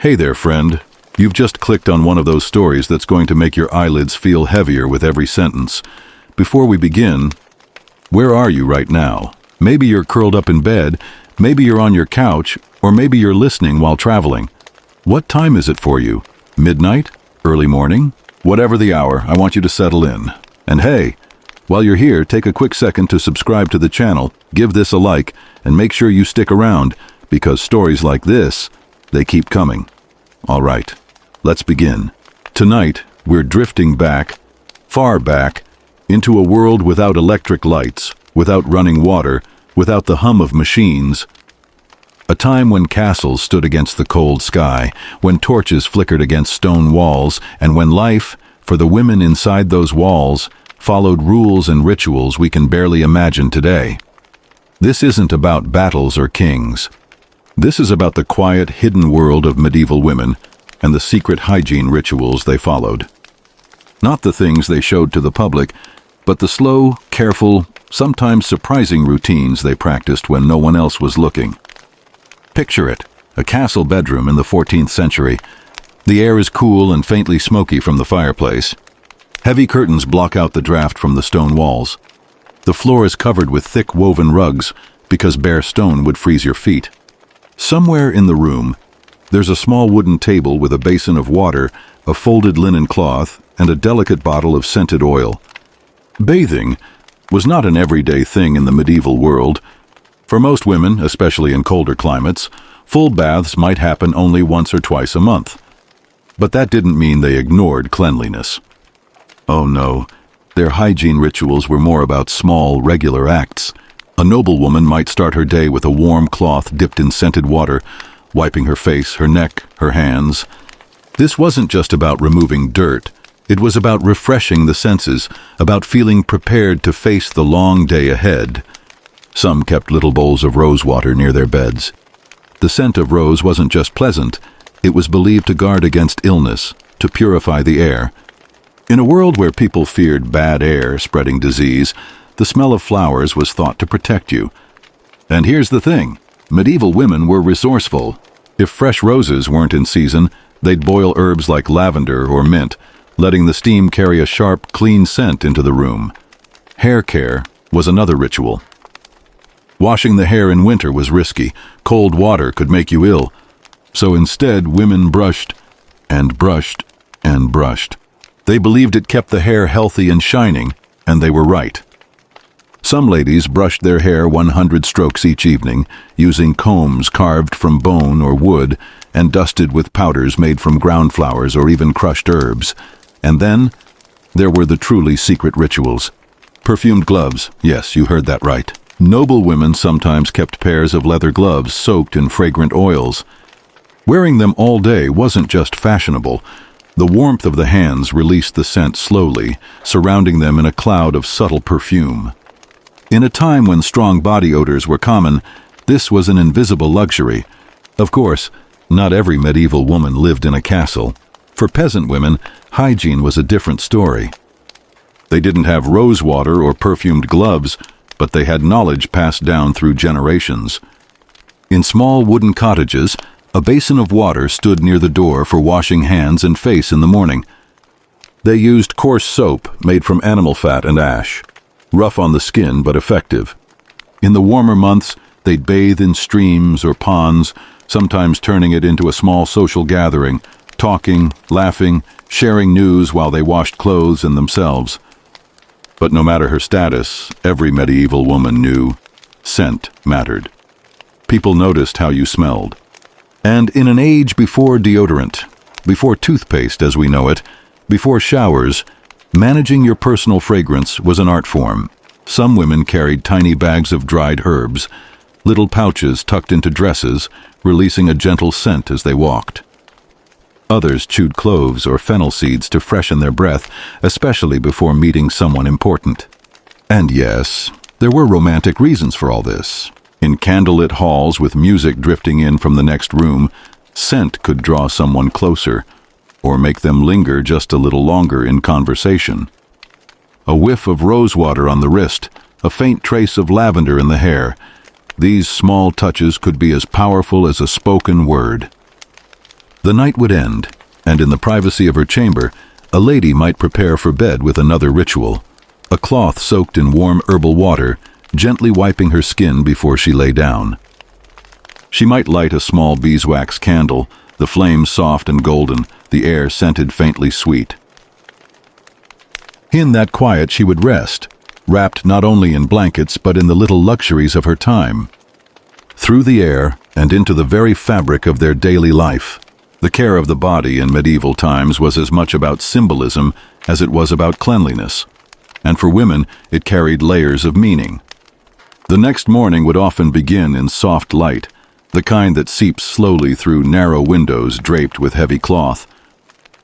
Hey there, friend. You've just clicked on one of those stories that's going to make your eyelids feel heavier with every sentence. Before we begin, where are you right now? Maybe you're curled up in bed, maybe you're on your couch, or maybe you're listening while traveling. What time is it for you? Midnight? Early morning? Whatever the hour, I want you to settle in. And hey, while you're here, take a quick second to subscribe to the channel, give this a like, and make sure you stick around, because stories like this, they keep coming. All right, let's begin. Tonight, we're drifting back, far back, into a world without electric lights, without running water, without the hum of machines. A time when castles stood against the cold sky, when torches flickered against stone walls, and when life, for the women inside those walls, followed rules and rituals we can barely imagine today. This isn't about battles or kings. This is about the quiet, hidden world of medieval women and the secret hygiene rituals they followed. Not the things they showed to the public, but the slow, careful, sometimes surprising routines they practiced when no one else was looking. Picture it, a castle bedroom in the 14th century. The air is cool and faintly smoky from the fireplace. Heavy curtains block out the draft from the stone walls. The floor is covered with thick woven rugs because bare stone would freeze your feet. Somewhere in the room, there's a small wooden table with a basin of water, a folded linen cloth, and a delicate bottle of scented oil. Bathing was not an everyday thing in the medieval world. For most women, especially in colder climates, full baths might happen only once or twice a month. But that didn't mean they ignored cleanliness. Oh no, their hygiene rituals were more about small, regular acts. A noblewoman might start her day with a warm cloth dipped in scented water, wiping her face, her neck, her hands. This wasn't just about removing dirt. It was about refreshing the senses, about feeling prepared to face the long day ahead. Some kept little bowls of rose water near their beds. The scent of rose wasn't just pleasant, it was believed to guard against illness, to purify the air. In a world where people feared bad air spreading disease, the smell of flowers was thought to protect you. And here's the thing, medieval women were resourceful. If fresh roses weren't in season, they'd boil herbs like lavender or mint, letting the steam carry a sharp, clean scent into the room. Hair care was another ritual. Washing the hair in winter was risky. Cold water could make you ill. So instead, women brushed and brushed and brushed. They believed it kept the hair healthy and shining, and they were right. Some ladies brushed their hair 100 strokes each evening, using combs carved from bone or wood and dusted with powders made from ground flowers or even crushed herbs. And then, there were the truly secret rituals. Perfumed gloves, yes, you heard that right. Noble women sometimes kept pairs of leather gloves soaked in fragrant oils. Wearing them all day wasn't just fashionable. The warmth of the hands released the scent slowly, surrounding them in a cloud of subtle perfume. In a time when strong body odors were common, this was an invisible luxury. Of course, not every medieval woman lived in a castle. For peasant women, hygiene was a different story. They didn't have rose water or perfumed gloves, but they had knowledge passed down through generations. In small wooden cottages, a basin of water stood near the door for washing hands and face in the morning. They used coarse soap made from animal fat and ash, rough on the skin but effective. In the warmer months, they'd bathe in streams or ponds, sometimes turning it into a small social gathering, talking, laughing, sharing news while they washed clothes and themselves. But no matter her status, every medieval woman knew scent mattered. People noticed how you smelled. And in an age before deodorant, before toothpaste as we know it, before showers, managing your personal fragrance was an art form. Some women carried tiny bags of dried herbs, little pouches tucked into dresses, releasing a gentle scent as they walked. Others chewed cloves or fennel seeds to freshen their breath, especially before meeting someone important. And yes, there were romantic reasons for all this. In candlelit halls with music drifting in from the next room, scent could draw someone closer, or make them linger just a little longer in conversation. A whiff of rose water on the wrist, a faint trace of lavender in the hair. These small touches could be as powerful as a spoken word. The night would end, and in the privacy of her chamber, a lady might prepare for bed with another ritual, a cloth soaked in warm herbal water, gently wiping her skin before she lay down. She might light a small beeswax candle, the flame soft and golden, the air scented faintly sweet. In that quiet she would rest, wrapped not only in blankets but in the little luxuries of her time. Through the air and into the very fabric of their daily life, the care of the body in medieval times was as much about symbolism as it was about cleanliness, and for women it carried layers of meaning. The next morning would often begin in soft light, the kind that seeps slowly through narrow windows draped with heavy cloth.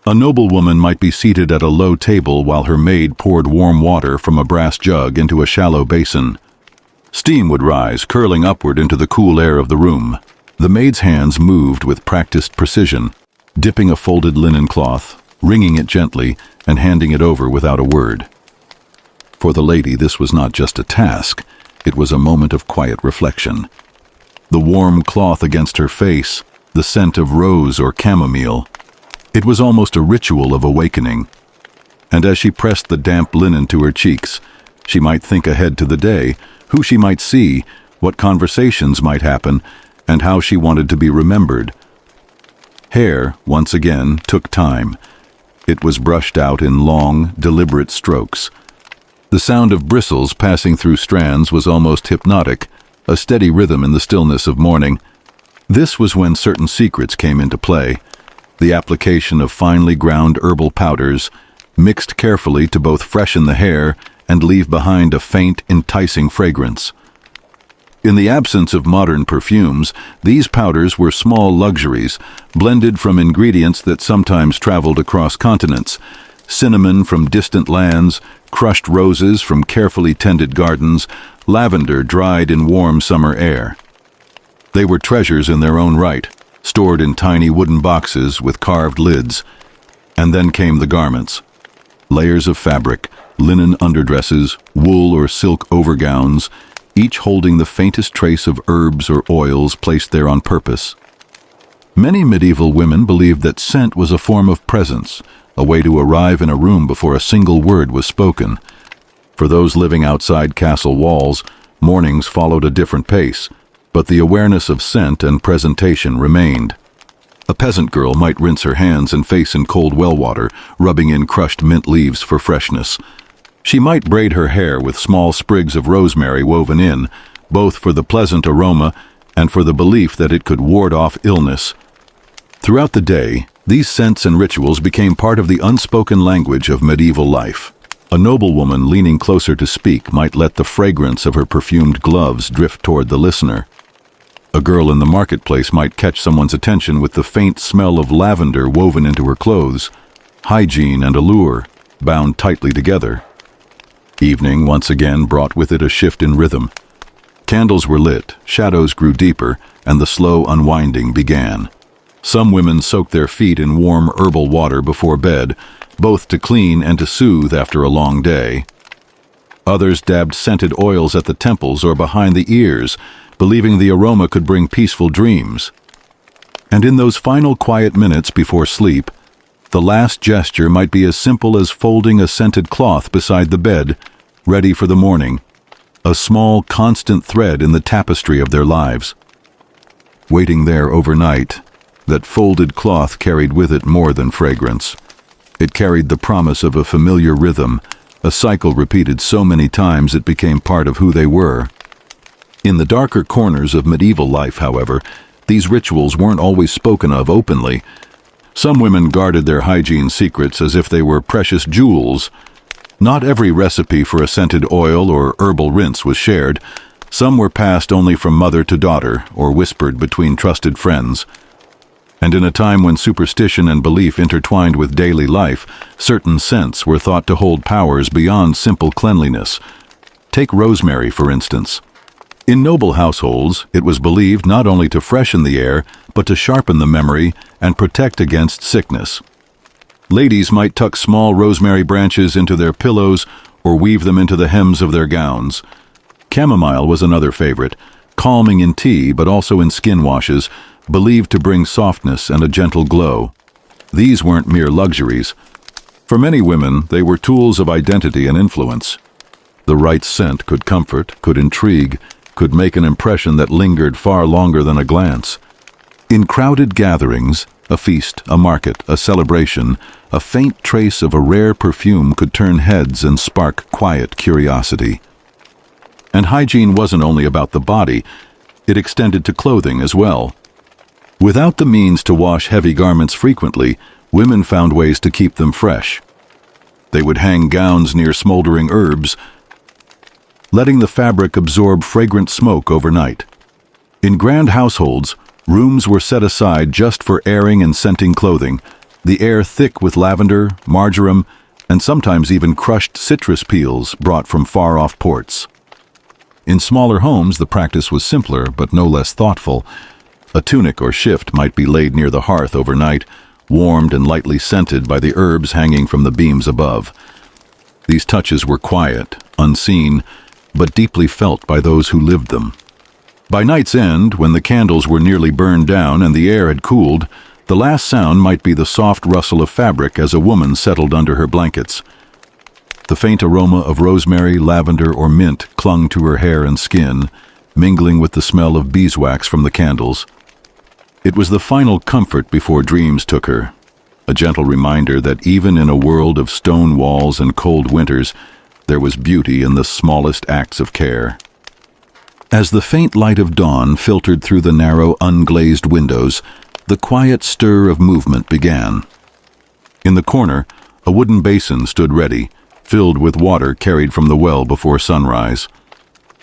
A noblewoman might be seated at a low table while her maid poured warm water from a brass jug into a shallow basin. Steam would rise, curling upward into the cool air of the room. The maid's hands moved with practiced precision, dipping a folded linen cloth, wringing it gently, and handing it over without a word. For the lady, this was not just a task, it was a moment of quiet reflection. The warm cloth against her face, the scent of rose or chamomile. It was almost a ritual of awakening. And as she pressed the damp linen to her cheeks, she might think ahead to the day, who she might see, what conversations might happen, and how she wanted to be remembered. Hair, once again, took time. It was brushed out in long, deliberate strokes. The sound of bristles passing through strands was almost hypnotic, a steady rhythm in the stillness of morning. This was when certain secrets came into play. The application of finely ground herbal powders, mixed carefully to both freshen the hair and leave behind a faint, enticing fragrance. In the absence of modern perfumes, these powders were small luxuries, blended from ingredients that sometimes traveled across continents: cinnamon from distant lands, crushed roses from carefully tended gardens, lavender dried in warm summer air. They were treasures in their own right, stored in tiny wooden boxes with carved lids. And then came the garments. Layers of fabric, linen underdresses, wool or silk overgowns, each holding the faintest trace of herbs or oils placed there on purpose. Many medieval women believed that scent was a form of presence, a way to arrive in a room before a single word was spoken. For those living outside castle walls, mornings followed a different pace, but the awareness of scent and presentation remained. A peasant girl might rinse her hands and face in cold well water, rubbing in crushed mint leaves for freshness. She might braid her hair with small sprigs of rosemary woven in, both for the pleasant aroma and for the belief that it could ward off illness. Throughout the day, these scents and rituals became part of the unspoken language of medieval life. A noblewoman leaning closer to speak might let the fragrance of her perfumed gloves drift toward the listener. A girl in the marketplace might catch someone's attention with the faint smell of lavender woven into her clothes. Hygiene and allure, bound tightly together. Evening once again brought with it a shift in rhythm. Candles were lit, shadows grew deeper, and the slow unwinding began. Some women soaked their feet in warm herbal water before bed, both to clean and to soothe after a long day. Others dabbed scented oils at the temples or behind the ears, believing the aroma could bring peaceful dreams. And in those final quiet minutes before sleep, the last gesture might be as simple as folding a scented cloth beside the bed, ready for the morning, a small, constant thread in the tapestry of their lives. Waiting there overnight, that folded cloth carried with it more than fragrance. It carried the promise of a familiar rhythm, a cycle repeated so many times it became part of who they were. In the darker corners of medieval life, however, these rituals weren't always spoken of openly. Some women guarded their hygiene secrets as if they were precious jewels. Not every recipe for a scented oil or herbal rinse was shared. Some were passed only from mother to daughter or whispered between trusted friends. And in a time when superstition and belief intertwined with daily life, certain scents were thought to hold powers beyond simple cleanliness. Take rosemary, for instance. In noble households, it was believed not only to freshen the air, but to sharpen the memory and protect against sickness. Ladies might tuck small rosemary branches into their pillows or weave them into the hems of their gowns. Chamomile was another favorite, calming in tea but also in skin washes, believed to bring softness and a gentle glow. These weren't mere luxuries. For many women, they were tools of identity and influence. The right scent could comfort, could intrigue, could make an impression that lingered far longer than a glance. In crowded gatherings, a feast, a market, a celebration, a faint trace of a rare perfume could turn heads and spark quiet curiosity. And hygiene wasn't only about the body, it extended to clothing as well. Without the means to wash heavy garments frequently, women found ways to keep them fresh. They would hang gowns near smoldering herbs, letting the fabric absorb fragrant smoke overnight. In grand households, rooms were set aside just for airing and scenting clothing, the air thick with lavender, marjoram, and sometimes even crushed citrus peels brought from far-off ports. In smaller homes, the practice was simpler but no less thoughtful. A tunic or shift might be laid near the hearth overnight, warmed and lightly scented by the herbs hanging from the beams above. These touches were quiet, unseen, but deeply felt by those who lived them. By night's end, when the candles were nearly burned down and the air had cooled, the last sound might be the soft rustle of fabric as a woman settled under her blankets. The faint aroma of rosemary, lavender, or mint clung to her hair and skin, mingling with the smell of beeswax from the candles. It was the final comfort before dreams took her, a gentle reminder that even in a world of stone walls and cold winters, there was beauty in the smallest acts of care. As the faint light of dawn filtered through the narrow, unglazed windows, the quiet stir of movement began. In the corner, a wooden basin stood ready, filled with water carried from the well before sunrise.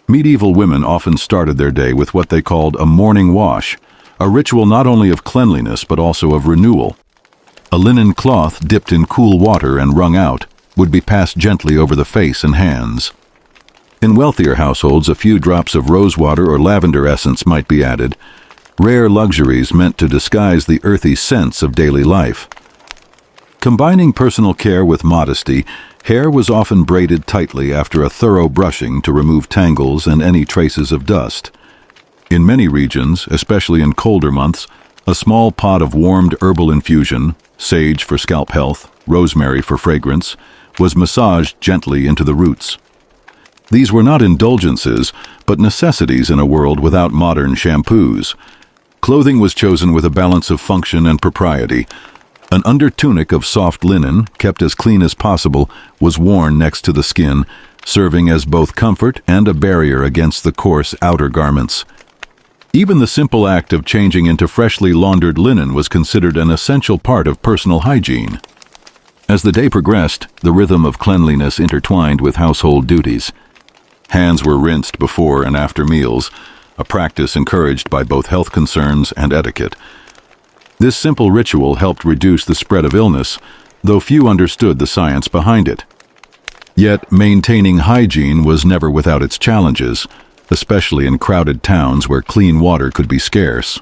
Medieval women often started their day with what they called a morning wash, a ritual not only of cleanliness but also of renewal. A linen cloth dipped in cool water and wrung out would be passed gently over the face and hands. In wealthier households, a few drops of rosewater or lavender essence might be added, rare luxuries meant to disguise the earthy scents of daily life. Combining personal care with modesty, hair was often braided tightly after a thorough brushing to remove tangles and any traces of dust. In many regions, especially in colder months, a small pot of warmed herbal infusion, sage for scalp health, rosemary for fragrance, was massaged gently into the roots. These were not indulgences, but necessities in a world without modern shampoos. Clothing was chosen with a balance of function and propriety. An undertunic of soft linen, kept as clean as possible, was worn next to the skin, serving as both comfort and a barrier against the coarse outer garments. Even the simple act of changing into freshly laundered linen was considered an essential part of personal hygiene. As the day progressed, the rhythm of cleanliness intertwined with household duties. Hands were rinsed before and after meals, a practice encouraged by both health concerns and etiquette. This simple ritual helped reduce the spread of illness, though few understood the science behind it. Yet, maintaining hygiene was never without its challenges, especially in crowded towns where clean water could be scarce.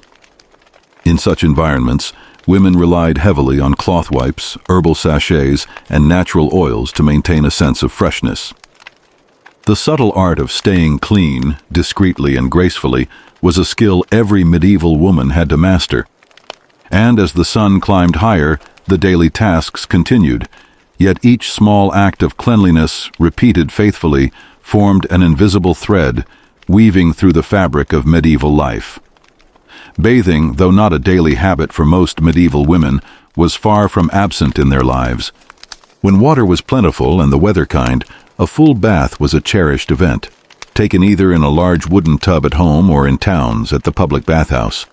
In such environments, women relied heavily on cloth wipes, herbal sachets, and natural oils to maintain a sense of freshness. The subtle art of staying clean, discreetly and gracefully, was a skill every medieval woman had to master. And as the sun climbed higher, the daily tasks continued, yet each small act of cleanliness, repeated faithfully, formed an invisible thread, weaving through the fabric of medieval life. Bathing, though not a daily habit for most medieval women, was far from absent in their lives. When water was plentiful and the weather kind, a full bath was a cherished event, taken either in a large wooden tub at home or in towns at the public bathhouse.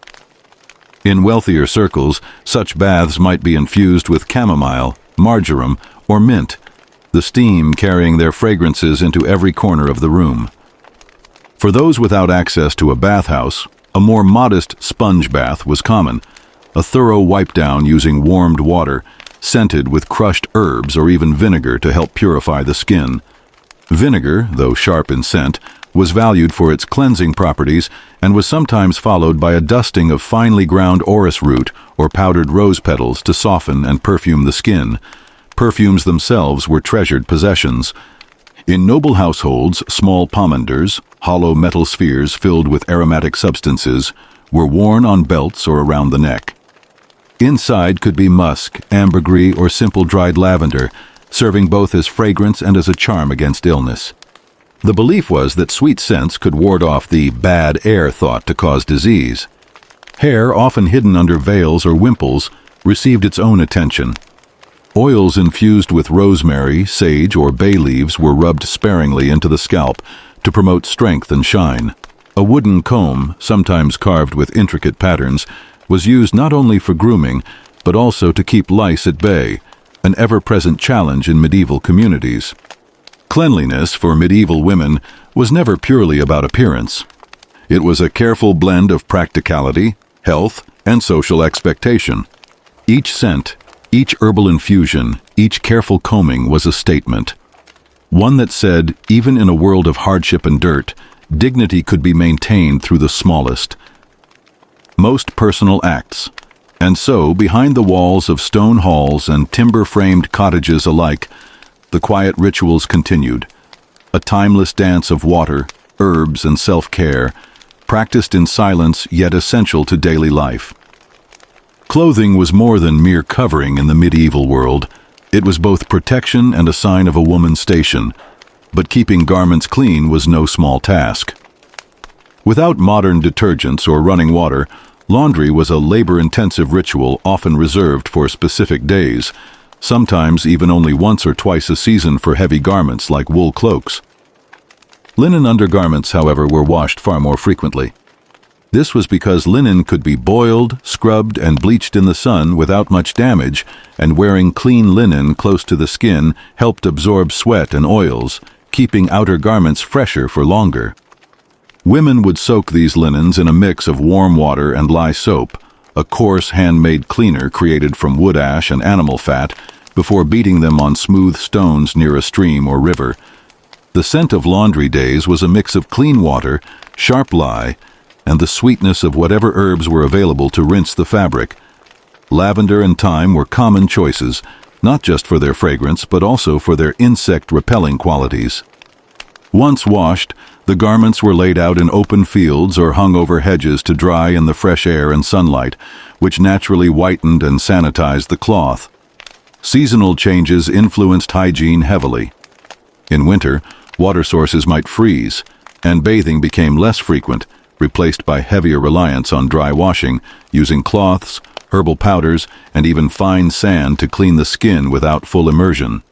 In wealthier circles, such baths might be infused with chamomile, marjoram, or mint, the steam carrying their fragrances into every corner of the room. For those without access to a bathhouse, a more modest sponge bath was common, a thorough wipe-down using warmed water, scented with crushed herbs or even vinegar to help purify the skin. Vinegar, though sharp in scent, was valued for its cleansing properties and was sometimes followed by a dusting of finely ground orris root or powdered rose petals to soften and perfume the skin. Perfumes themselves were treasured possessions. In noble households, small pomanders, hollow metal spheres filled with aromatic substances, were worn on belts or around the neck. Inside could be musk, ambergris, or simple dried lavender, serving both as fragrance and as a charm against illness. The belief was that sweet scents could ward off the bad air thought to cause disease. Hair, often hidden under veils or wimples, received its own attention. Oils infused with rosemary, sage, or bay leaves were rubbed sparingly into the scalp to promote strength and shine. A wooden comb, sometimes carved with intricate patterns, was used not only for grooming, but also to keep lice at bay, an ever-present challenge in medieval communities. Cleanliness for medieval women was never purely about appearance. It was a careful blend of practicality, health, and social expectation. Each scent, each herbal infusion, each careful combing was a statement. One that said, even in a world of hardship and dirt, dignity could be maintained through the smallest, most personal acts. And so, behind the walls of stone halls and timber-framed cottages alike, the quiet rituals continued, a timeless dance of water, herbs, and self-care, practiced in silence yet essential to daily life. Clothing was more than mere covering in the medieval world. It was both protection and a sign of a woman's station, but keeping garments clean was no small task. Without modern detergents or running water, laundry was a labor-intensive ritual often reserved for specific days, sometimes even only once or twice a season for heavy garments like wool cloaks. Linen undergarments, however, were washed far more frequently. This was because linen could be boiled, scrubbed, and bleached in the sun without much damage, and wearing clean linen close to the skin helped absorb sweat and oils, keeping outer garments fresher for longer. Women would soak these linens in a mix of warm water and lye soap, a coarse handmade cleaner created from wood ash and animal fat, before beating them on smooth stones near a stream or river. The scent of laundry days was a mix of clean water, sharp lye, and the sweetness of whatever herbs were available to rinse the fabric. Lavender and thyme were common choices, not just for their fragrance, but also for their insect-repelling qualities. Once washed, the garments were laid out in open fields or hung over hedges to dry in the fresh air and sunlight, which naturally whitened and sanitized the cloth. Seasonal changes influenced hygiene heavily. In winter, water sources might freeze, and bathing became less frequent, replaced by heavier reliance on dry washing, using cloths, herbal powders, and even fine sand to clean the skin without full immersion.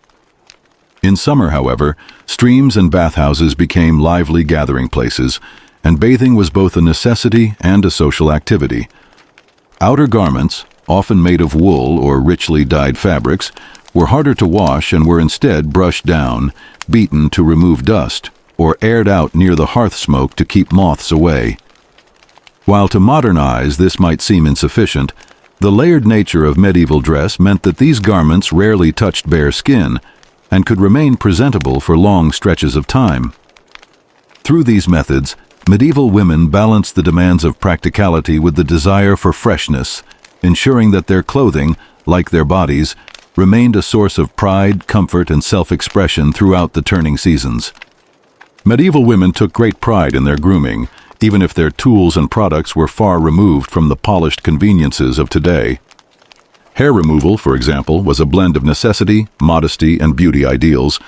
In summer, however, streams and bathhouses became lively gathering places, and bathing was both a necessity and a social activity. Outer garments, often made of wool or richly dyed fabrics, were harder to wash and were instead brushed down, beaten to remove dust, or aired out near the hearth smoke to keep moths away. While to modern eyes this might seem insufficient, the layered nature of medieval dress meant that these garments rarely touched bare skin and could remain presentable for long stretches of time. Through these methods, medieval women balanced the demands of practicality with the desire for freshness, ensuring that their clothing, like their bodies, remained a source of pride, comfort, and self-expression throughout the turning seasons. Medieval women took great pride in their grooming, even if their tools and products were far removed from the polished conveniences of today. Hair removal, for example, was a blend of necessity, modesty, and beauty ideals.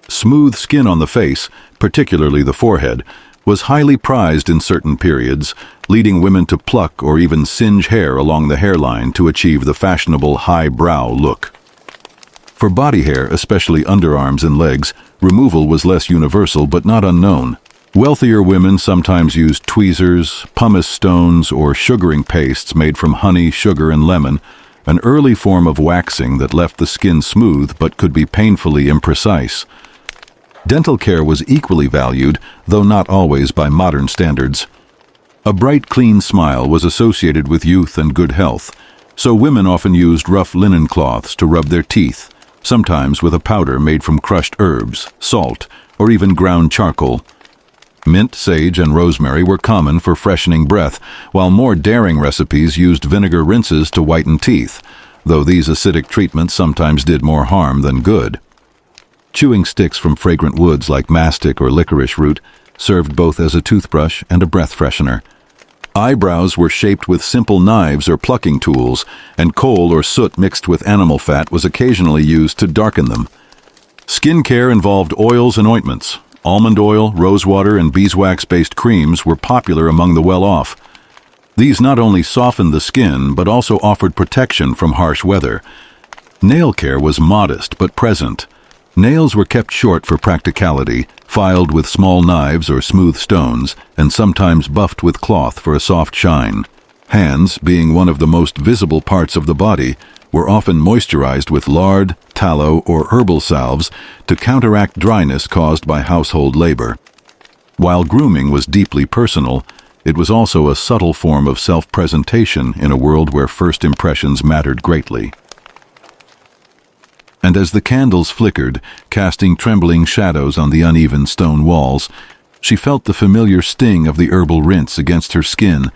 Smooth skin on the face, particularly the forehead, was highly prized in certain periods, leading women to pluck or even singe hair along the hairline to achieve the fashionable high brow look. For body hair, especially underarms and legs, removal was less universal but not unknown. Wealthier women sometimes used tweezers, pumice stones, or sugaring pastes made from honey, sugar, and lemon, an early form of waxing that left the skin smooth but could be painfully imprecise. Dental care was equally valued, though not always by modern standards. A bright, clean smile was associated with youth and good health, so women often used rough linen cloths to rub their teeth, sometimes with a powder made from crushed herbs, salt, or even ground charcoal. Mint, sage, and rosemary were common for freshening breath, while more daring recipes used vinegar rinses to whiten teeth, though these acidic treatments sometimes did more harm than good. Chewing sticks from fragrant woods like mastic or licorice root served both as a toothbrush and a breath freshener. Eyebrows were shaped with simple knives or plucking tools, and coal or soot mixed with animal fat was occasionally used to darken them. Skincare involved oils and ointments. Almond oil, rosewater, and beeswax-based creams were popular among the well-off. These not only softened the skin, but also offered protection from harsh weather. Nail care was modest but present. Nails were kept short for practicality, filed with small knives or smooth stones, and sometimes buffed with cloth for a soft shine. Hands, being one of the most visible parts of the body, were often moisturized with lard, tallow, or herbal salves to counteract dryness caused by household labor. While grooming was deeply personal, it was also a subtle form of self-presentation in a world where first impressions mattered greatly. And as the candles flickered, casting trembling shadows on the uneven stone walls, she felt the familiar sting of the herbal rinse against her skin,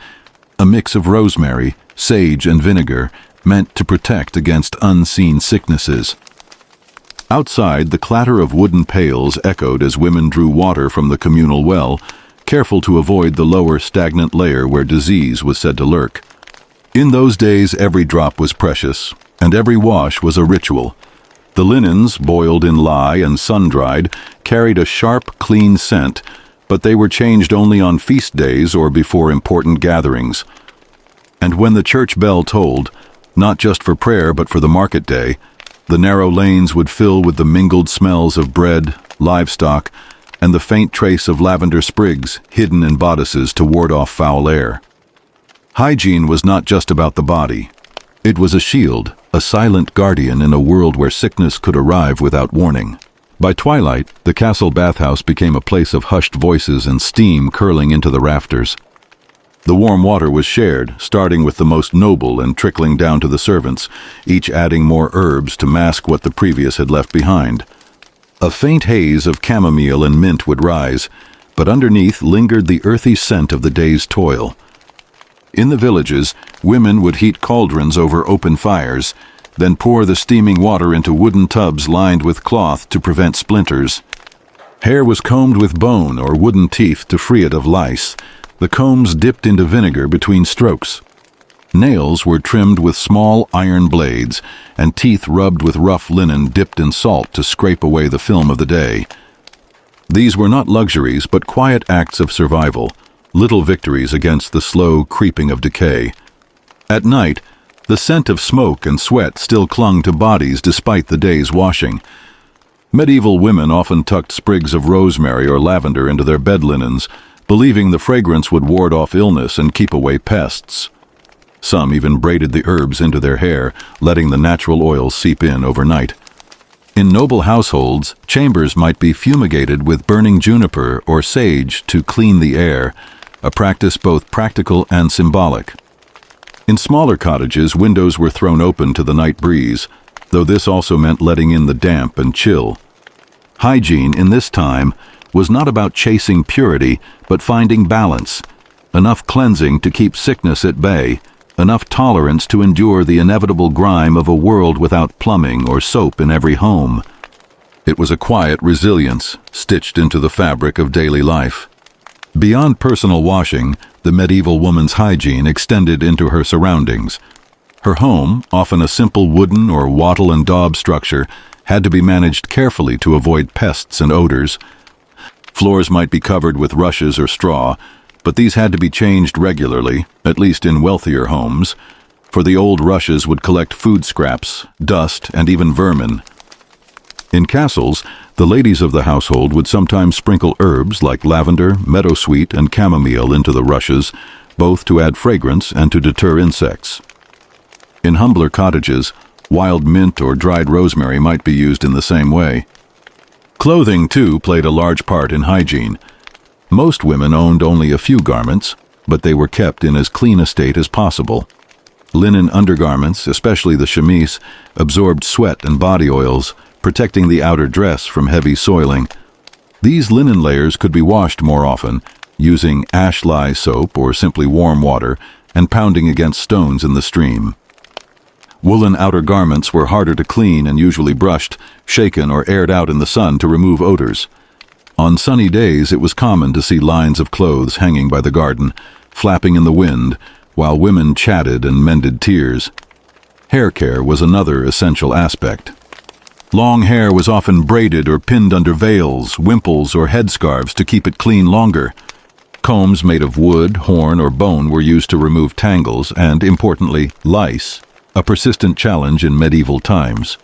a mix of rosemary, sage, and vinegar, meant to protect against unseen sicknesses. Outside, the clatter of wooden pails echoed as women drew water from the communal well, careful to avoid the lower stagnant layer where disease was said to lurk. In those days, every drop was precious, and every wash was a ritual. The linens, boiled in lye and sun-dried, carried a sharp, clean scent, but they were changed only on feast days or before important gatherings. And when the church bell tolled, not just for prayer but for the market day, the narrow lanes would fill with the mingled smells of bread, livestock, and the faint trace of lavender sprigs hidden in bodices to ward off foul air. Hygiene was not just about the body. It was a shield, a silent guardian in a world where sickness could arrive without warning. By twilight, the castle bathhouse became a place of hushed voices and steam curling into the rafters. The warm water was shared, starting with the most noble and trickling down to the servants, each adding more herbs to mask what the previous had left behind. A faint haze of chamomile and mint would rise, but underneath lingered the earthy scent of the day's toil. In the villages, women would heat cauldrons over open fires, then pour the steaming water into wooden tubs lined with cloth to prevent splinters. Hair was combed with bone or wooden teeth to free it of lice, the combs dipped into vinegar between strokes. Nails were trimmed with small iron blades, and teeth rubbed with rough linen dipped in salt to scrape away the film of the day. These were not luxuries, but quiet acts of survival, little victories against the slow creeping of decay. At night, the scent of smoke and sweat still clung to bodies despite the day's washing. Medieval women often tucked sprigs of rosemary or lavender into their bed linens, believing the fragrance would ward off illness and keep away pests. Some even braided the herbs into their hair, letting the natural oil seep in overnight. In noble households, chambers might be fumigated with burning juniper or sage to clean the air, a practice both practical and symbolic. In smaller cottages, windows were thrown open to the night breeze, though this also meant letting in the damp and chill. Hygiene in this time was not about chasing purity, but finding balance, enough cleansing to keep sickness at bay, enough tolerance to endure the inevitable grime of a world without plumbing or soap in every home. It was a quiet resilience stitched into the fabric of daily life. Beyond personal washing, the medieval woman's hygiene extended into her surroundings. Her home, often a simple wooden or wattle and daub structure, had to be managed carefully to avoid pests and odors. Floors might be covered with rushes or straw, but these had to be changed regularly, at least in wealthier homes, for the old rushes would collect food scraps, dust, and even vermin. In castles, the ladies of the household would sometimes sprinkle herbs like lavender, meadowsweet, and chamomile into the rushes, both to add fragrance and to deter insects. In humbler cottages, wild mint or dried rosemary might be used in the same way. Clothing, too, played a large part in hygiene. Most women owned only a few garments, but they were kept in as clean a state as possible. Linen undergarments, especially the chemise, absorbed sweat and body oils, protecting the outer dress from heavy soiling. These linen layers could be washed more often, using ash lye soap or simply warm water, and pounding against stones in the stream. Woolen outer garments were harder to clean and usually brushed, shaken, or aired out in the sun to remove odors. On sunny days, it was common to see lines of clothes hanging by the garden, flapping in the wind, while women chatted and mended tears. Hair care was another essential aspect. Long hair was often braided or pinned under veils, wimples, or headscarves to keep it clean longer. Combs made of wood, horn, or bone were used to remove tangles and, importantly, lice, a persistent challenge in medieval times.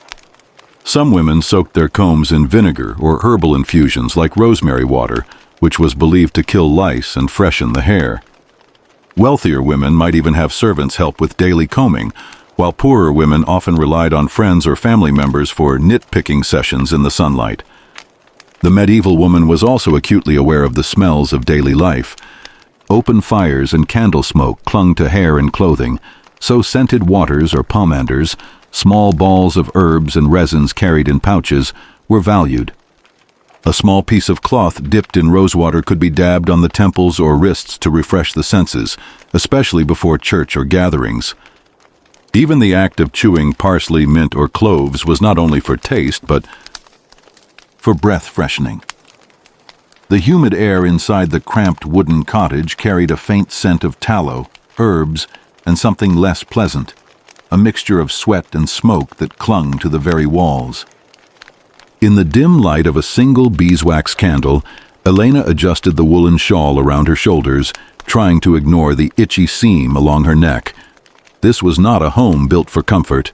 Some women soaked their combs in vinegar or herbal infusions like rosemary water, which was believed to kill lice and freshen the hair. Wealthier women might even have servants help with daily combing, while poorer women often relied on friends or family members for nitpicking sessions in the sunlight. The medieval woman was also acutely aware of the smells of daily life. Open fires and candle smoke clung to hair and clothing, so scented waters or pomanders, small balls of herbs and resins carried in pouches, were valued. A small piece of cloth dipped in rosewater could be dabbed on the temples or wrists to refresh the senses, especially before church or gatherings. Even the act of chewing parsley, mint, or cloves was not only for taste, but for breath freshening. The humid air inside the cramped wooden cottage carried a faint scent of tallow, herbs, and something less pleasant, a mixture of sweat and smoke that clung to the very walls. In the dim light of a single beeswax candle, Elena adjusted the woolen shawl around her shoulders, trying to ignore the itchy seam along her neck. This was not a home built for comfort.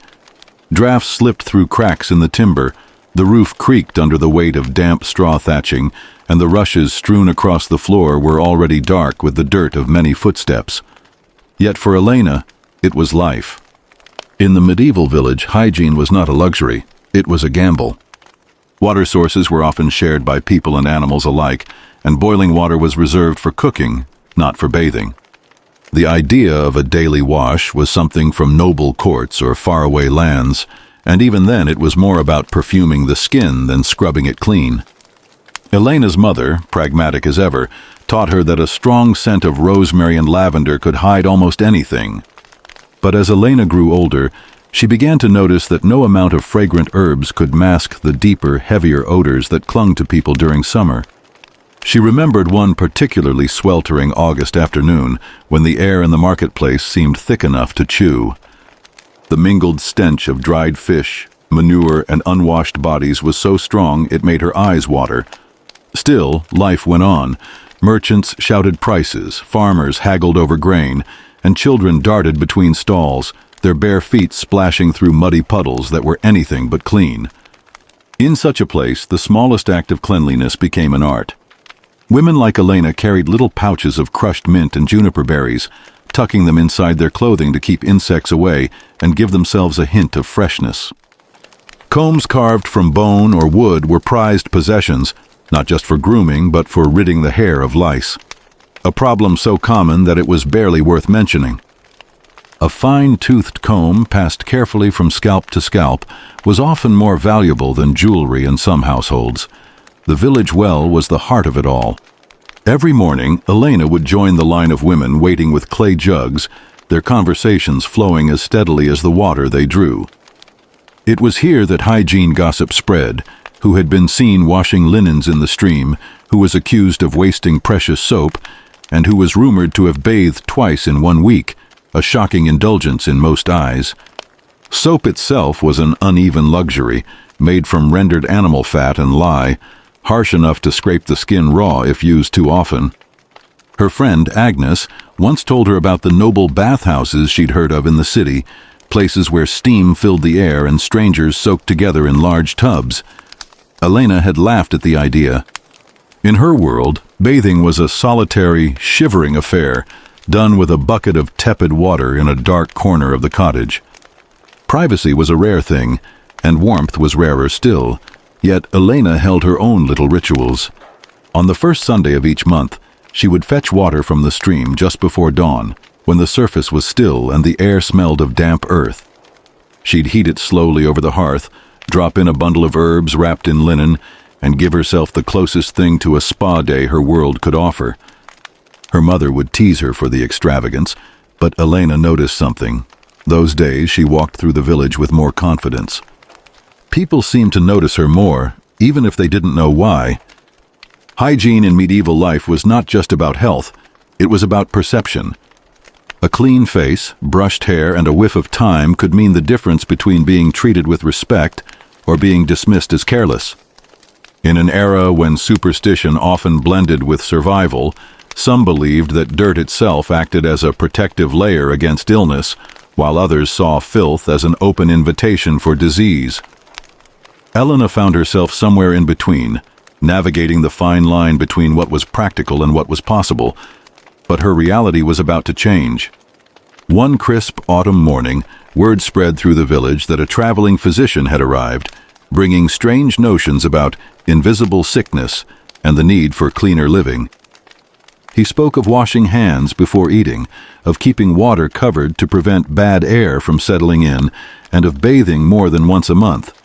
Drafts slipped through cracks in the timber, the roof creaked under the weight of damp straw thatching, and the rushes strewn across the floor were already dark with the dirt of many footsteps. Yet for Elena, it was life. In the medieval village, hygiene was not a luxury, it was a gamble. Water sources were often shared by people and animals alike, and boiling water was reserved for cooking, not for bathing. The idea of a daily wash was something from noble courts or faraway lands, and even then it was more about perfuming the skin than scrubbing it clean. Elena's mother, pragmatic as ever, taught her that a strong scent of rosemary and lavender could hide almost anything. But as Elena grew older, she began to notice that no amount of fragrant herbs could mask the deeper, heavier odors that clung to people during summer. She remembered one particularly sweltering August afternoon when the air in the marketplace seemed thick enough to chew. The mingled stench of dried fish, manure, and unwashed bodies was so strong it made her eyes water. Still, life went on. Merchants shouted prices, farmers haggled over grain, and children darted between stalls, their bare feet splashing through muddy puddles that were anything but clean. In such a place, the smallest act of cleanliness became an art. Women like Elena carried little pouches of crushed mint and juniper berries, tucking them inside their clothing to keep insects away and give themselves a hint of freshness. Combs carved from bone or wood were prized possessions, not just for grooming, but for ridding the hair of lice. A problem so common that it was barely worth mentioning. A fine-toothed comb passed carefully from scalp to scalp was often more valuable than jewelry in some households. The village well was the heart of it all. Every morning, Elena would join the line of women waiting with clay jugs, their conversations flowing as steadily as the water they drew. It was here that hygiene gossip spread, who had been seen washing linens in the stream, who was accused of wasting precious soap, and who was rumored to have bathed twice in 1 week, a shocking indulgence in most eyes. Soap itself was an uneven luxury, made from rendered animal fat and lye, harsh enough to scrape the skin raw if used too often. Her friend, Agnes, once told her about the noble bathhouses she'd heard of in the city, places where steam filled the air and strangers soaked together in large tubs. Elena had laughed at the idea. In her world, bathing was a solitary, shivering affair, done with a bucket of tepid water in a dark corner of the cottage. Privacy was a rare thing, and warmth was rarer still. Yet Elena held her own little rituals. On the first Sunday of each month, she would fetch water from the stream just before dawn, when the surface was still and the air smelled of damp earth. She'd heat it slowly over the hearth, drop in a bundle of herbs wrapped in linen, and give herself the closest thing to a spa day her world could offer. Her mother would tease her for the extravagance, but Elena noticed something. Those days she walked through the village with more confidence. People seemed to notice her more, even if they didn't know why. Hygiene in medieval life was not just about health, It was about perception. A clean face, brushed hair, and a whiff of thyme could mean the difference between being treated with respect or being dismissed as careless. In an era when superstition often blended with survival, some believed that dirt itself acted as a protective layer against illness, while others saw filth as an open invitation for disease. Elena found herself somewhere in between, navigating the fine line between what was practical and what was possible, but her reality was about to change. One crisp autumn morning, word spread through the village that a traveling physician had arrived, bringing strange notions about invisible sickness and the need for cleaner living. He spoke of washing hands before eating, of keeping water covered to prevent bad air from settling in, and of bathing more than once a month.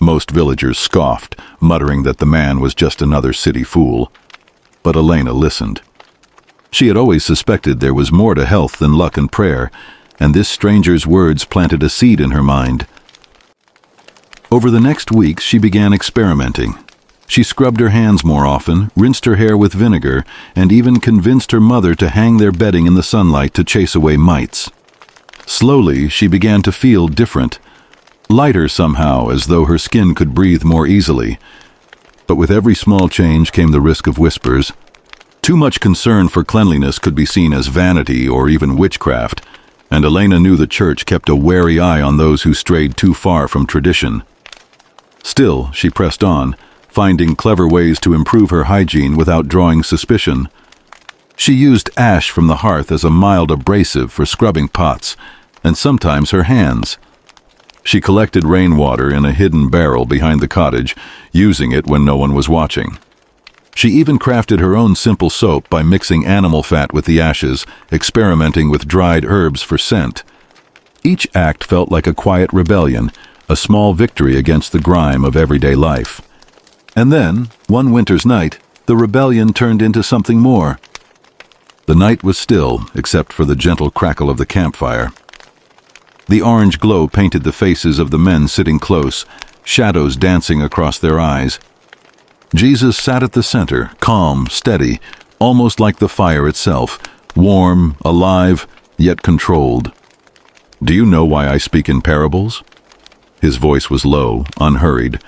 Most villagers scoffed, muttering that the man was just another city fool. But Elena listened. She had always suspected there was more to health than luck and prayer, and this stranger's words planted a seed in her mind. Over the next weeks, she began experimenting. She scrubbed her hands more often, rinsed her hair with vinegar, and even convinced her mother to hang their bedding in the sunlight to chase away mites. Slowly, she began to feel different, lighter somehow, as though her skin could breathe more easily. But with every small change came the risk of whispers. Too much concern for cleanliness could be seen as vanity or even witchcraft, and Elena knew the church kept a wary eye on those who strayed too far from tradition. Still, she pressed on, finding clever ways to improve her hygiene without drawing suspicion. She used ash from the hearth as a mild abrasive for scrubbing pots, and sometimes her hands. She collected rainwater in a hidden barrel behind the cottage, using it when no one was watching. She even crafted her own simple soap by mixing animal fat with the ashes, experimenting with dried herbs for scent. Each act felt like a quiet rebellion, a small victory against the grime of everyday life. And then, one winter's night, the rebellion turned into something more. The night was still, except for the gentle crackle of the campfire. The orange glow painted the faces of the men sitting close, shadows dancing across their eyes. Jesus sat at the center, calm, steady, almost like the fire itself, warm, alive, yet controlled. "Do you know why I speak in parables?" His voice was low, unhurried.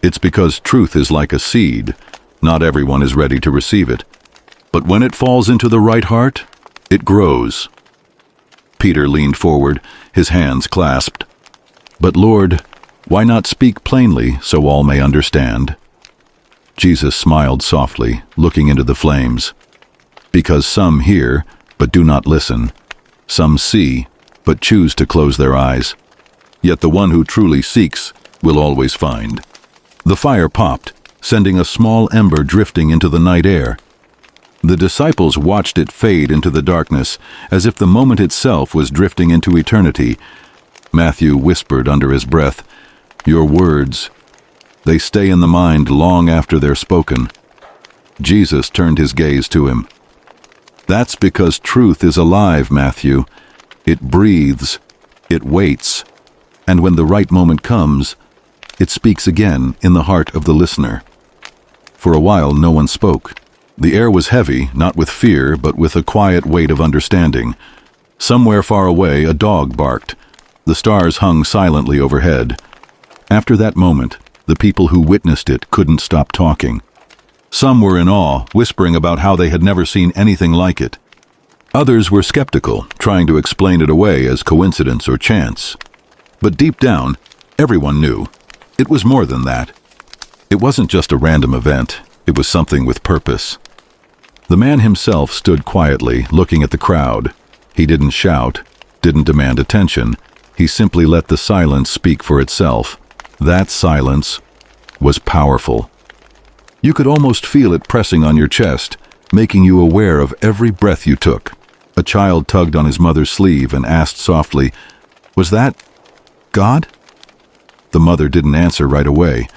"It's because truth is like a seed. Not everyone is ready to receive it. But when it falls into the right heart, it grows." Peter leaned forward, his hands clasped. "But Lord, why not speak plainly so all may understand?" Jesus smiled softly, looking into the flames. "Because some hear, but do not listen. Some see, but choose to close their eyes. Yet the one who truly seeks will always find." The fire popped, sending a small ember drifting into the night air. The disciples watched it fade into the darkness, as if the moment itself was drifting into eternity. Matthew whispered under his breath, "Your words, they stay in the mind long after they're spoken." Jesus turned his gaze to him. "That's because truth is alive, Matthew. It breathes, it waits, and when the right moment comes, it speaks again in the heart of the listener." For a while, no one spoke. The air was heavy, not with fear, but with a quiet weight of understanding. Somewhere far away, a dog barked. The stars hung silently overhead. After that moment, the people who witnessed it couldn't stop talking. Some were in awe, whispering about how they had never seen anything like it. Others were skeptical, trying to explain it away as coincidence or chance. But deep down, everyone knew. It was more than that. It wasn't just a random event. It was something with purpose. The man himself stood quietly, looking at the crowd. He didn't shout, didn't demand attention. He simply let the silence speak for itself. That silence was powerful. You could almost feel it pressing on your chest, making you aware of every breath you took. A child tugged on his mother's sleeve and asked softly, "Was that God?" The mother didn't answer right away.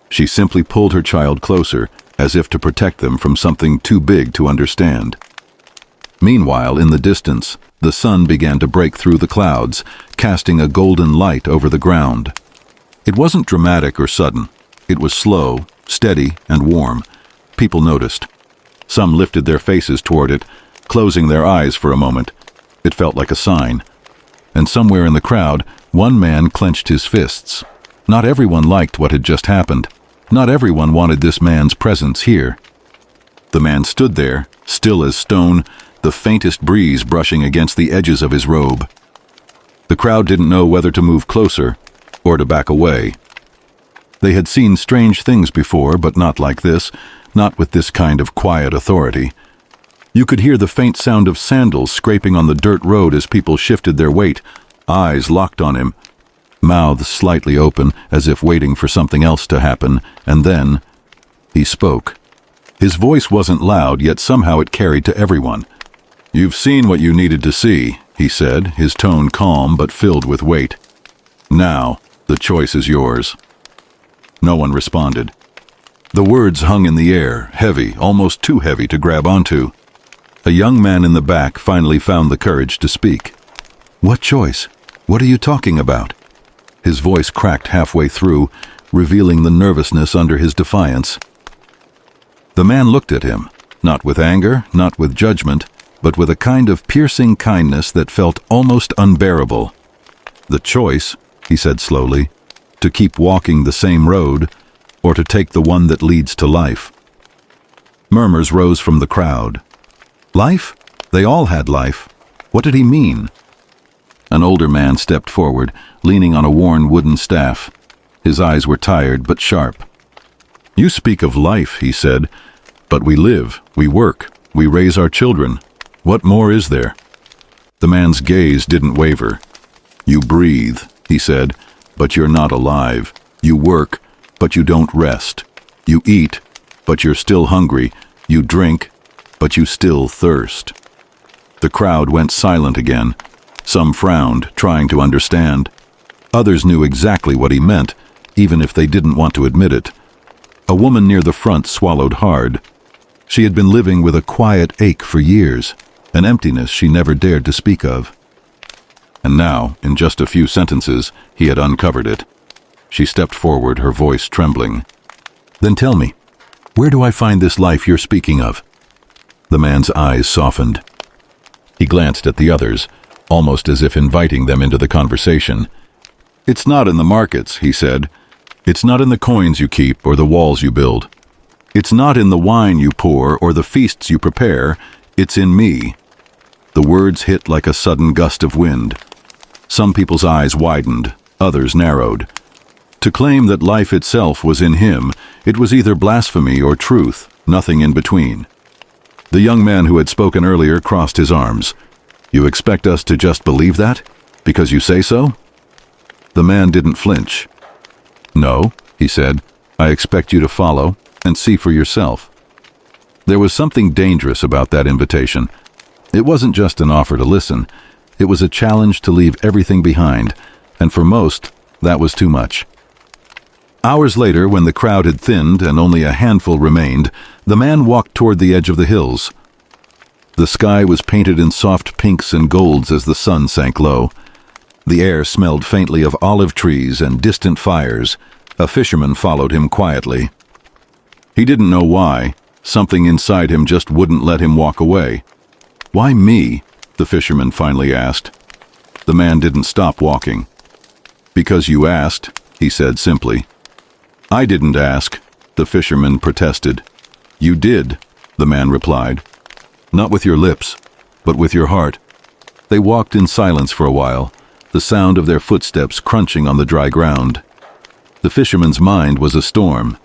She simply pulled her child closer, as if to protect them from something too big to understand. Meanwhile, in the distance, the sun began to break through the clouds, casting a golden light over the ground. It wasn't dramatic or sudden. It was slow, steady, and warm. People noticed. Some lifted their faces toward it, closing their eyes for a moment. It felt like a sign. And somewhere in the crowd, one man clenched his fists. Not everyone liked what had just happened. Not everyone wanted this man's presence here. The man stood there, still as stone, the faintest breeze brushing against the edges of his robe. The crowd didn't know whether to move closer or to back away. They had seen strange things before, but not like this, not with this kind of quiet authority. You could hear the faint sound of sandals scraping on the dirt road as people shifted their weight, eyes locked on him, mouths slightly open as if waiting for something else to happen, and then he spoke. His voice wasn't loud, yet somehow it carried to everyone. "You've seen what you needed to see," he said, his tone calm but filled with weight. "Now, the choice is yours." No one responded. The words hung in the air, heavy, almost too heavy to grab onto. A young man in the back finally found the courage to speak. "What choice? What are you talking about?" His voice cracked halfway through, revealing the nervousness under his defiance. The man looked at him, not with anger, not with judgment, but with a kind of piercing kindness that felt almost unbearable. "The choice," he said slowly, "to keep walking the same road, or to take the one that leads to life." Murmurs rose from the crowd. Life? They all had life. What did he mean? An older man stepped forward, leaning on a worn wooden staff. His eyes were tired but sharp. "You speak of life," he said, "but we live, we work, we raise our children. What more is there?" The man's gaze didn't waver. "You breathe," he said, "but you're not alive. You work, but you don't rest. You eat, but you're still hungry. You drink, but you still thirst." The crowd went silent again. Some frowned, trying to understand. Others knew exactly what he meant, even if they didn't want to admit it. A woman near the front swallowed hard. She had been living with a quiet ache for years, an emptiness she never dared to speak of. And now, in just a few sentences, he had uncovered it. She stepped forward, her voice trembling. "Then tell me, where do I find this life you're speaking of?" The man's eyes softened. He glanced at the others, almost as if inviting them into the conversation. "It's not in the markets," he said. "It's not in the coins you keep or the walls you build. It's not in the wine you pour or the feasts you prepare. It's in me." The words hit like a sudden gust of wind. Some people's eyes widened, others narrowed. To claim that life itself was in him, it was either blasphemy or truth, nothing in between. The young man who had spoken earlier crossed his arms. "You expect us to just believe that? Because you say so?" The man didn't flinch. "No," he said, "I expect you to follow and see for yourself." There was something dangerous about that invitation. It wasn't just an offer to listen. It was a challenge to leave everything behind, and for most, that was too much. Hours later, when the crowd had thinned and only a handful remained, the man walked toward the edge of the hills. The sky was painted in soft pinks and golds as the sun sank low. The air smelled faintly of olive trees and distant fires. A fisherman followed him quietly. He didn't know why. Something inside him just wouldn't let him walk away. "Why me?" the fisherman finally asked. The man didn't stop walking. "Because you asked," he said simply. "I didn't ask," the fisherman protested. "You did," the man replied. "Not with your lips, but with your heart." They walked in silence for a while, the sound of their footsteps crunching on the dry ground. The fisherman's mind was a storm.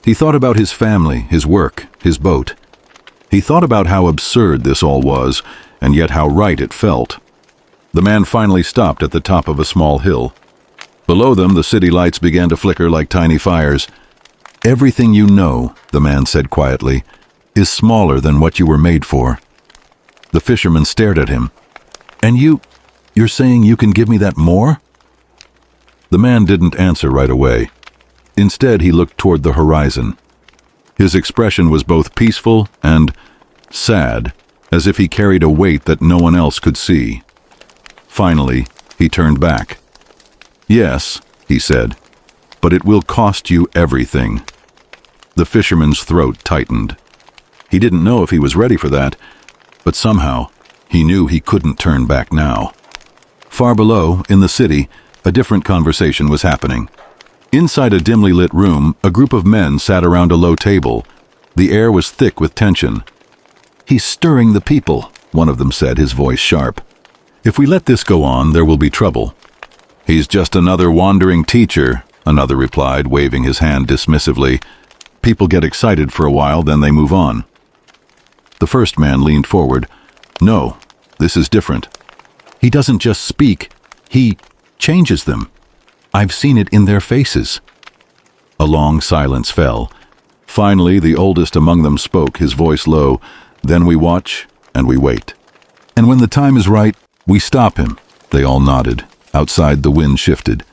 He thought about his family, his work, his boat. He thought about how absurd this all was, and yet how right it felt. The man finally stopped at the top of a small hill. Below them, the city lights began to flicker like tiny fires. "Everything you know," the man said quietly, "is smaller than what you were made for." The fisherman stared at him. "And you're saying you can give me that more?" The man didn't answer right away. Instead, he looked toward the horizon. His expression was both peaceful and sad, as if he carried a weight that no one else could see. Finally, he turned back. "Yes," he said, "but it will cost you everything." The fisherman's throat tightened. He didn't know if he was ready for that. But somehow, he knew he couldn't turn back now. Far below, in the city, a different conversation was happening. Inside a dimly lit room, a group of men sat around a low table. The air was thick with tension. "He's stirring the people," one of them said, his voice sharp. "If we let this go on, there will be trouble." "He's just another wandering teacher," another replied, waving his hand dismissively. "People get excited for a while, then they move on." The first man leaned forward. "No, this is different. He doesn't just speak, he changes them. I've seen it in their faces." A long silence fell. Finally, the oldest among them spoke, his voice low. "Then we watch and we wait. And when the time is right, we stop him." They all nodded. Outside, the wind shifted.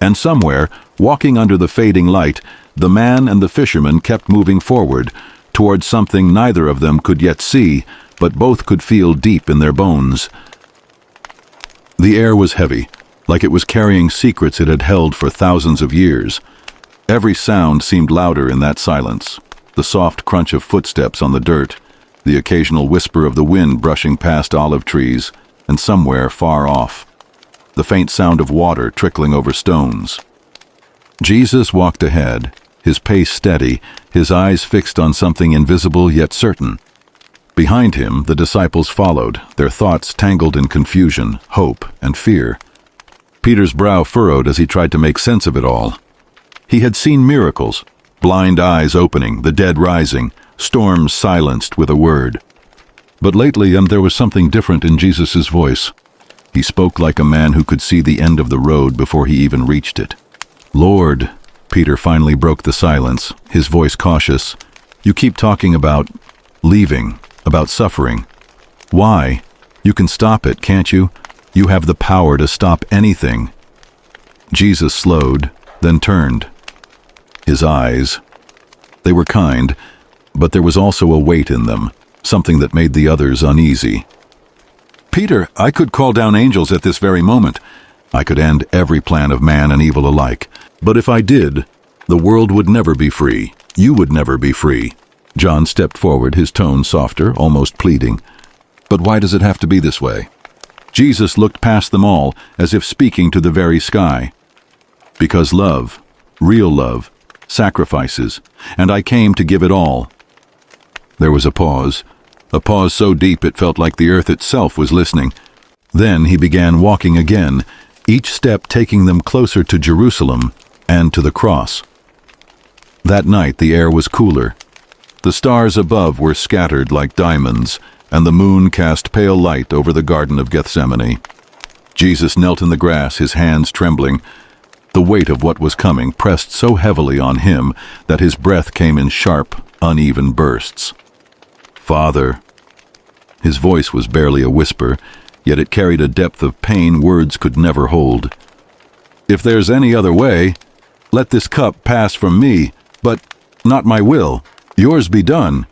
And somewhere, walking under the fading light, the man and the fisherman kept moving forward, towards something neither of them could yet see, but both could feel deep in their bones. The air was heavy, like it was carrying secrets it had held for thousands of years. Every sound seemed louder in that silence. The soft crunch of footsteps on the dirt, the occasional whisper of the wind brushing past olive trees, and somewhere far off, the faint sound of water trickling over stones. Jesus walked ahead, his pace steady, his eyes fixed on something invisible yet certain. Behind him, the disciples followed, their thoughts tangled in confusion, hope, and fear. Peter's brow furrowed as he tried to make sense of it all. He had seen miracles, blind eyes opening, the dead rising, storms silenced with a word. But lately, there was something different in Jesus' voice. He spoke like a man who could see the end of the road before he even reached it. "Lord," Peter finally broke the silence, his voice cautious, "you keep talking about leaving, about suffering. Why? You can stop it, can't you? You have the power to stop anything." Jesus slowed, then turned. His eyes, they were kind, but there was also a weight in them, something that made the others uneasy. "Peter, I could call down angels at this very moment. I could end every plan of man and evil alike. But if I did, the world would never be free. You would never be free." John stepped forward, his tone softer, almost pleading. "But why does it have to be this way?" Jesus looked past them all, as if speaking to the very sky. "Because love, real love, sacrifices, and I came to give it all." There was a pause so deep it felt like the earth itself was listening. Then he began walking again, each step taking them closer to Jerusalem and to the cross. That night the air was cooler. The stars above were scattered like diamonds, and the moon cast pale light over the Garden of Gethsemane. Jesus knelt in the grass, his hands trembling. The weight of what was coming pressed so heavily on him that his breath came in sharp, uneven bursts. "Father." His voice was barely a whisper, yet it carried a depth of pain words could never hold. "If there's any other way, let this cup pass from me, but not my will. Yours be done."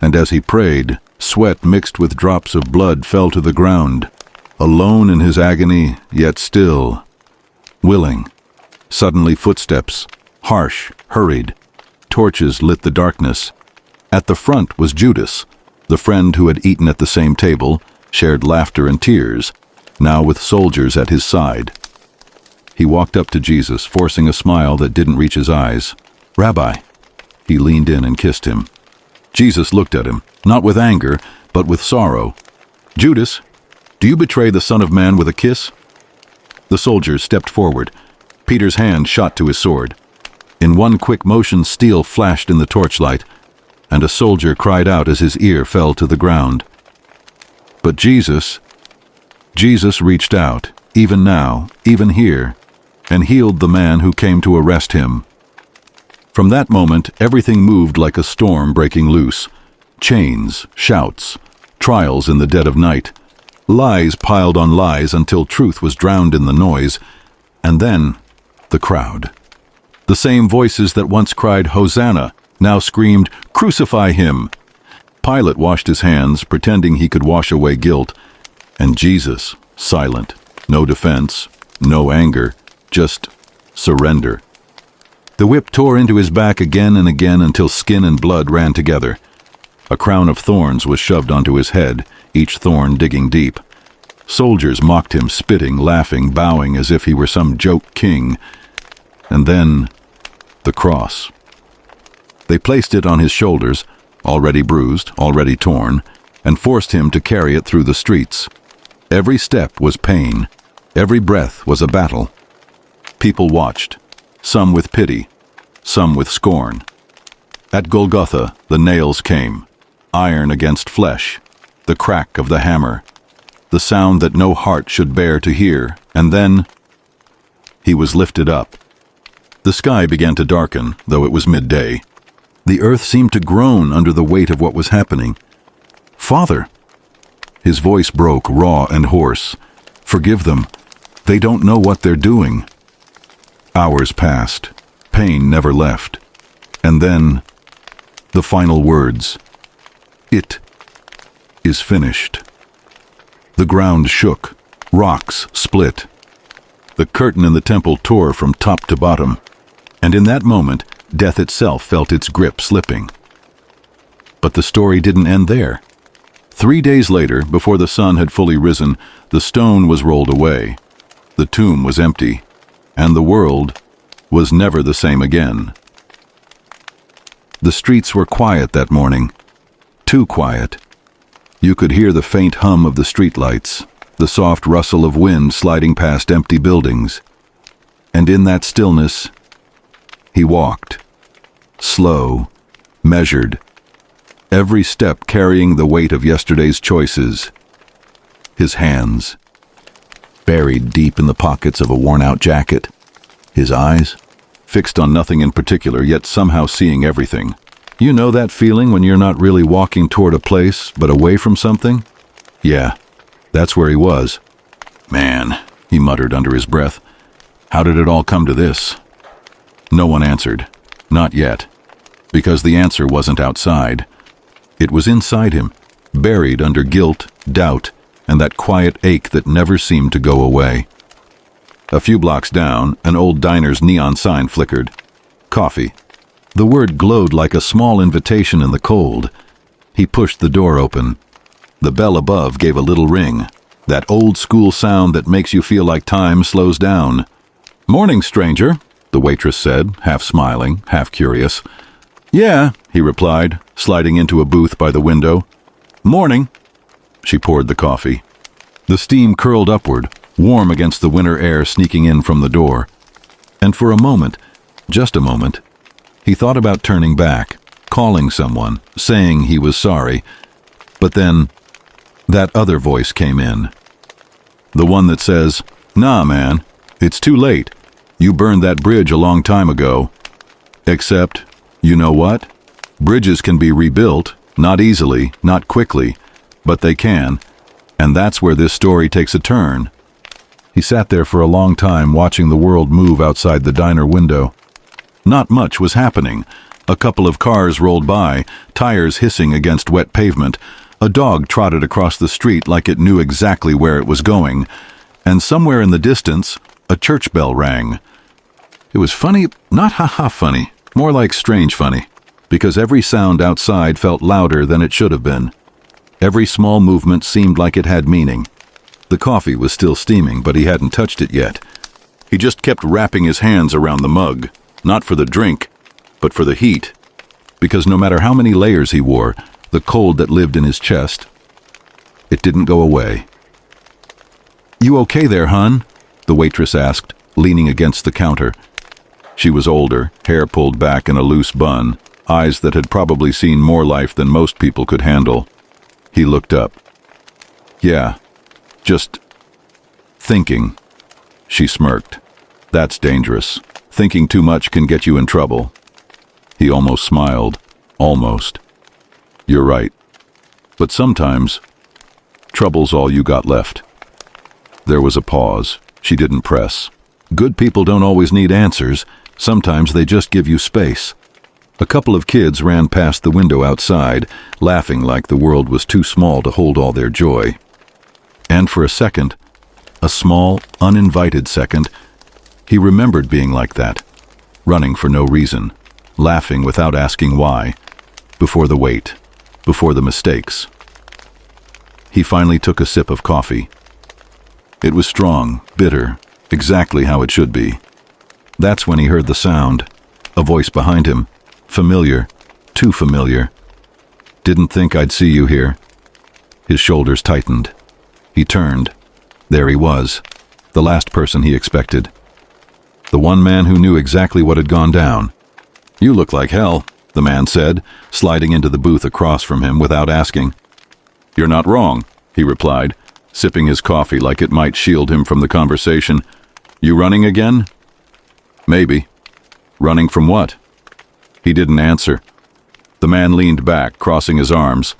And as he prayed, sweat mixed with drops of blood fell to the ground, alone in his agony, yet still, willing. Suddenly footsteps, harsh, hurried. Torches lit the darkness. At the front was Judas, the friend who had eaten at the same table, shared laughter and tears, now with soldiers at his side. He walked up to Jesus, forcing a smile that didn't reach his eyes. "Rabbi." He leaned in and kissed him. Jesus looked at him, not with anger, but with sorrow. "Judas, do you betray the Son of Man with a kiss?" The soldiers stepped forward. Peter's hand shot to his sword. In one quick motion, steel flashed in the torchlight, and a soldier cried out as his ear fell to the ground. But Jesus reached out, even now, even here, and healed the man who came to arrest him. From that moment, everything moved like a storm breaking loose. Chains, shouts, trials in the dead of night, lies piled on lies until truth was drowned in the noise, and then the crowd. The same voices that once cried, "Hosanna," now screamed, "Crucify him!" Pilate washed his hands, pretending he could wash away guilt, and Jesus, silent, no defense, no anger, just surrender. The whip tore into his back again and again until skin and blood ran together. A crown of thorns was shoved onto his head, each thorn digging deep. Soldiers mocked him, spitting, laughing, bowing as if he were some joke king. And then, the cross. They placed it on his shoulders, already bruised, already torn, and forced him to carry it through the streets. Every step was pain. Every breath was a battle. People watched, some with pity, some with scorn. At Golgotha, the nails came, iron against flesh, the crack of the hammer, the sound that no heart should bear to hear, and then he was lifted up. The sky began to darken, though it was midday. The earth seemed to groan under the weight of what was happening. "Father!" His voice broke, raw and hoarse. "Forgive them. They don't know what they're doing." Hours passed. Pain never left. And then, the final words. "It is finished." The ground shook. Rocks split. The curtain in the temple tore from top to bottom. And in that moment, death itself felt its grip slipping. But the story didn't end there. 3 days later, before the sun had fully risen, the stone was rolled away. The tomb was empty, and the world was never the same again. The streets were quiet that morning. Too quiet. You could hear the faint hum of the streetlights, the soft rustle of wind sliding past empty buildings. And in that stillness, he walked. Slow, measured, every step carrying the weight of yesterday's choices. His hands, buried deep in the pockets of a worn-out jacket. His eyes, fixed on nothing in particular, yet somehow seeing everything. You know that feeling when you're not really walking toward a place, but away from something? Yeah, that's where he was. "Man," he muttered under his breath, "how did it all come to this?" No one answered. Not yet. Because the answer wasn't outside. It was inside him, buried under guilt, doubt, and that quiet ache that never seemed to go away. A few blocks down, an old diner's neon sign flickered. Coffee. The word glowed like a small invitation in the cold. He pushed the door open. The bell above gave a little ring, that old-school sound that makes you feel like time slows down. "Morning, stranger," the waitress said, half smiling, half curious. "Yeah," he replied, sliding into a booth by the window. "Morning." She poured the coffee. The steam curled upward, warm against the winter air sneaking in from the door. And for a moment, just a moment, he thought about turning back, calling someone, saying he was sorry. But then, that other voice came in. The one that says, "Nah, man, it's too late. You burned that bridge a long time ago. Except, you know what? Bridges can be rebuilt, not easily, not quickly, but they can. And that's where this story takes a turn." He sat there for a long time watching the world move outside the diner window. Not much was happening. A couple of cars rolled by, tires hissing against wet pavement. A dog trotted across the street like it knew exactly where it was going. And somewhere in the distance, a church bell rang. It was funny, not ha-ha funny, more like strange funny, because every sound outside felt louder than it should have been. Every small movement seemed like it had meaning. The coffee was still steaming, but he hadn't touched it yet. He just kept wrapping his hands around the mug, not for the drink, but for the heat, because no matter how many layers he wore, the cold that lived in his chest, it didn't go away. "You okay there, hon?" the waitress asked, leaning against the counter. She was older, hair pulled back in a loose bun, eyes that had probably seen more life than most people could handle. He looked up. "Yeah, just thinking," she smirked. "That's dangerous. Thinking too much can get you in trouble." He almost smiled. Almost. "You're right. But sometimes, trouble's all you got left." There was a pause. She didn't press. Good people don't always need answers. Sometimes they just give you space. A couple of kids ran past the window outside, laughing like the world was too small to hold all their joy. And for a second, a small, uninvited second, he remembered being like that, running for no reason, laughing without asking why, before the wait, before the mistakes. He finally took a sip of coffee. It was strong, bitter, exactly how it should be. That's when he heard the sound, a voice behind him, familiar, too familiar. "Didn't think I'd see you here." His shoulders tightened. He turned. There he was, the last person he expected. The one man who knew exactly what had gone down. "You look like hell," the man said, sliding into the booth across from him without asking. "You're not wrong," he replied, sipping his coffee like it might shield him from the conversation. "You running again?" "Maybe." "Running from what?" He didn't answer. The man leaned back, crossing his arms.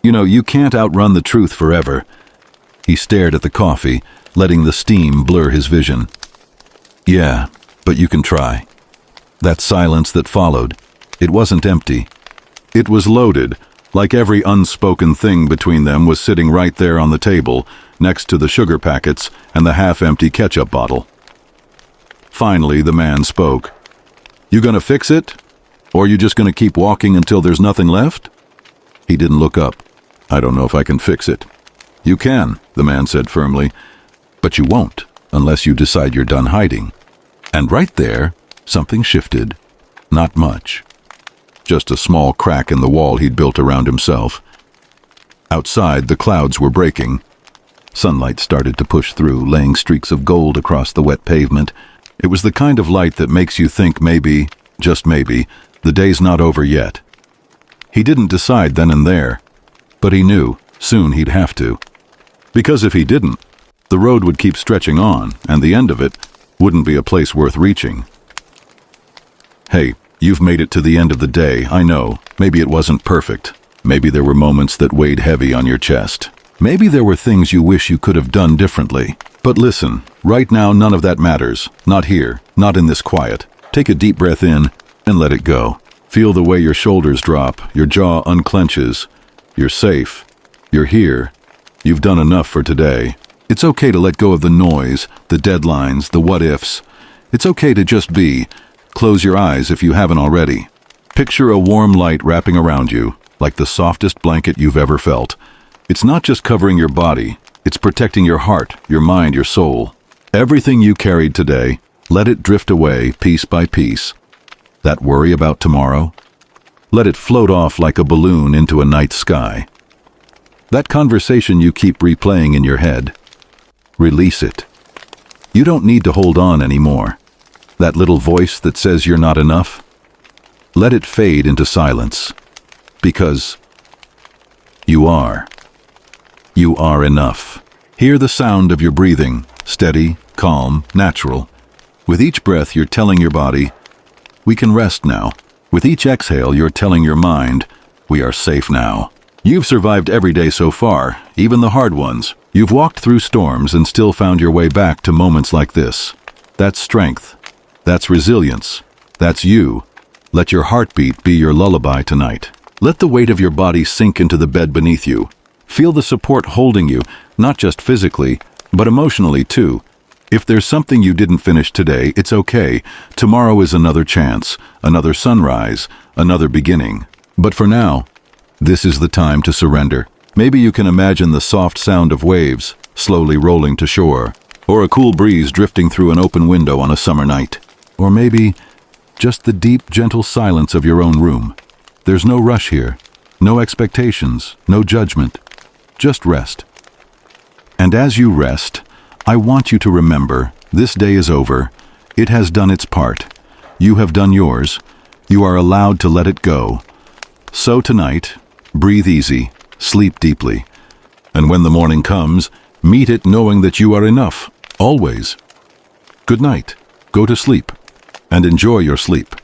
"You know, you can't outrun the truth forever." He stared at the coffee, letting the steam blur his vision. "Yeah, but you can try." That silence that followed, it wasn't empty. It was loaded, like every unspoken thing between them was sitting right there on the table, next to the sugar packets and the half-empty ketchup bottle. Finally, the man spoke. "You gonna fix it? Or you just gonna keep walking until there's nothing left?" He didn't look up. "I don't know if I can fix it." "You can," the man said firmly, "but you won't unless you decide you're done hiding." And right there, something shifted. Not much. Just a small crack in the wall he'd built around himself. Outside, the clouds were breaking. Sunlight started to push through, laying streaks of gold across the wet pavement. It was the kind of light that makes you think maybe, just maybe, the day's not over yet. He didn't decide then and there, but he knew soon he'd have to. Because if he didn't, the road would keep stretching on, and the end of it wouldn't be a place worth reaching. "Hey, you've made it to the end of the day, I know. Maybe it wasn't perfect. Maybe there were moments that weighed heavy on your chest. Maybe there were things you wish you could have done differently. But listen, right now none of that matters. Not here, not in this quiet. Take a deep breath in and let it go. Feel the way your shoulders drop, your jaw unclenches. You're safe. You're here. You've done enough for today. It's okay to let go of the noise, the deadlines, the what-ifs. It's okay to just be. Close your eyes if you haven't already. Picture a warm light wrapping around you, like the softest blanket you've ever felt. It's not just covering your body, it's protecting your heart, your mind, your soul. Everything you carried today, let it drift away piece by piece. That worry about tomorrow, let it float off like a balloon into a night sky. That conversation you keep replaying in your head, release it. You don't need to hold on anymore. That little voice that says you're not enough, let it fade into silence. Because you are. You are enough. Hear the sound of your breathing, steady, calm, natural. With each breath, you're telling your body, we can rest now. With each exhale, you're telling your mind, we are safe now. You've survived every day so far, even the hard ones. You've walked through storms and still found your way back to moments like this. That's strength. That's resilience. That's you. Let your heartbeat be your lullaby tonight. Let the weight of your body sink into the bed beneath you. Feel the support holding you, not just physically, but emotionally too. If there's something you didn't finish today, it's okay. Tomorrow is another chance, another sunrise, another beginning. But for now, this is the time to surrender. Maybe you can imagine the soft sound of waves slowly rolling to shore, or a cool breeze drifting through an open window on a summer night. Or maybe just the deep, gentle silence of your own room. There's no rush here, no expectations, no judgment. Just rest. And as you rest, I want you to remember, this day is over. It has done its part. You have done yours. You are allowed to let it go. So tonight, breathe easy, sleep deeply. And when the morning comes, meet it knowing that you are enough, always. Good night. Go to sleep. And enjoy your sleep.